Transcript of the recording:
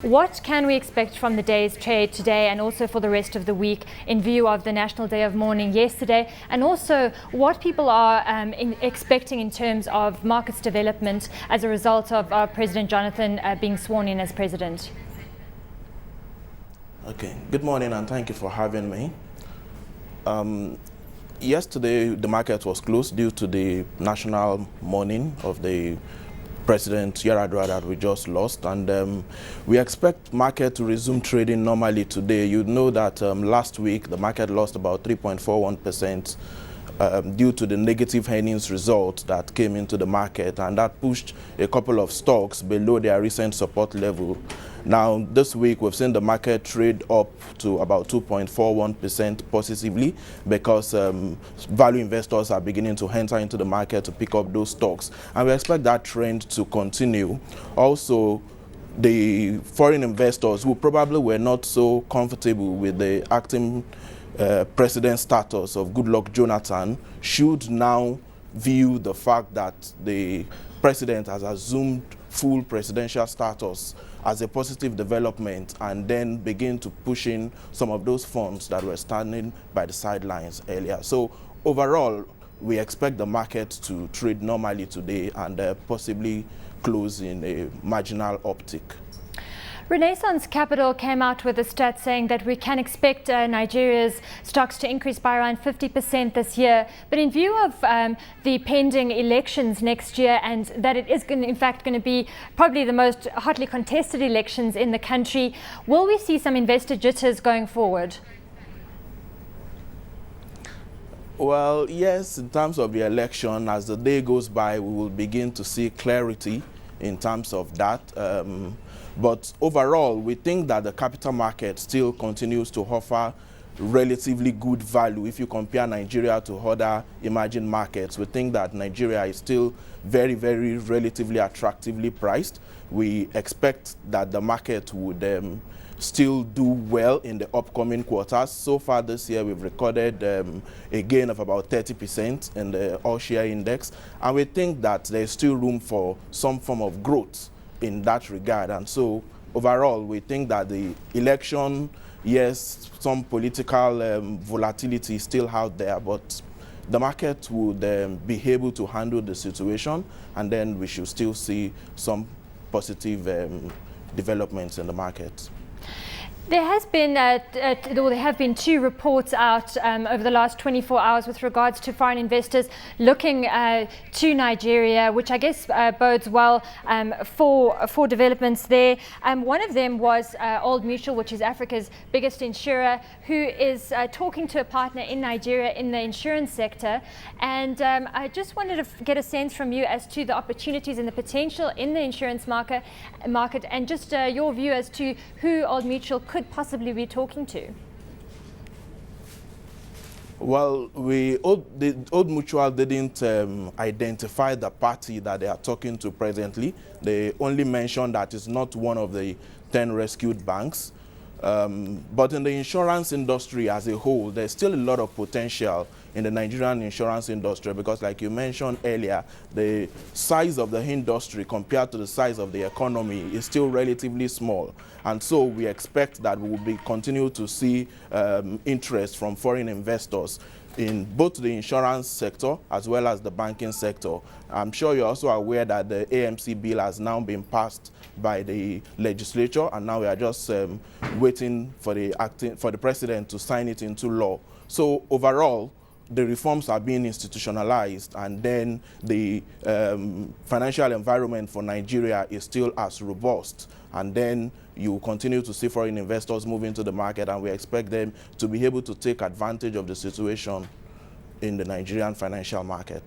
What can we expect from the day's trade today and also for the rest of the week in view of the National Day of Mourning yesterday, and also what people are expecting in terms of markets development as a result of President Jonathan being sworn in as president? Okay, good morning and thank you for having me. Yesterday the market was closed due to the national mourning of the President Yar'Adua that we just lost, and we expect market to resume trading normally today. You know that last week the market lost about 3.41% due to the negative earnings result that came into the market, and that pushed a couple of stocks below their recent support level. Now, this week we've seen the market trade up to about 2.41% positively because value investors are beginning to enter into the market to pick up those stocks, and we expect that trend to continue. Also, the foreign investors who probably were not so comfortable with the acting president status of Goodluck Jonathan should now view the fact that the president has assumed full presidential status as a positive development, and then begin to push in some of those funds that were standing by the sidelines earlier. So overall, we expect the market to trade normally today and possibly close in a marginal uptick. Renaissance Capital came out with a stat saying that we can expect Nigeria's stocks to increase by around 50% this year. But in view of the pending elections next year, and that it is in fact going to be probably the most hotly contested elections in the country, will we see some investor jitters going forward? Well, yes, in terms of the election, as the day goes by, we will begin to see clarity in terms of that. But overall, we think that the capital market still continues to offer relatively good value. If you compare Nigeria to other emerging markets, we think that Nigeria is still very, very relatively attractively priced. We expect that the market would still do well in the upcoming quarters. So far this year, we've recorded a gain of about 30% in the all-share index, and we think that there's still room for some form of growth in that regard. And so overall, we think that the election, yes, some political volatility is still out there, but the market would be able to handle the situation, and then we should still see some positive developments in the market. There have been two reports out over the last 24 hours with regards to foreign investors looking to Nigeria, which I guess bodes well for developments there. One of them was Old Mutual, which is Africa's biggest insurer, who is talking to a partner in Nigeria in the insurance sector. And I just wanted to get a sense from you as to the opportunities and the potential in the insurance market and just your view as to who Old Mutual could possibly be talking to. Well, Old Mutual didn't identify the party that they are talking to presently. They only mentioned that it's not one of the 10 rescued banks. But in the insurance industry as a whole, there's still a lot of potential in the Nigerian insurance industry because, like you mentioned earlier, the size of the industry compared to the size of the economy is still relatively small. And so we expect that we will continue to see interest from foreign investors in both the insurance sector as well as the banking sector. I'm sure you're also aware that the AMC bill has now been passed by the legislature, and now we are just waiting for the president to sign it into law. So overall, the reforms are being institutionalized, and then the financial environment for Nigeria is still as robust. And then you continue to see foreign investors move into the market, and we expect them to be able to take advantage of the situation in the Nigerian financial market.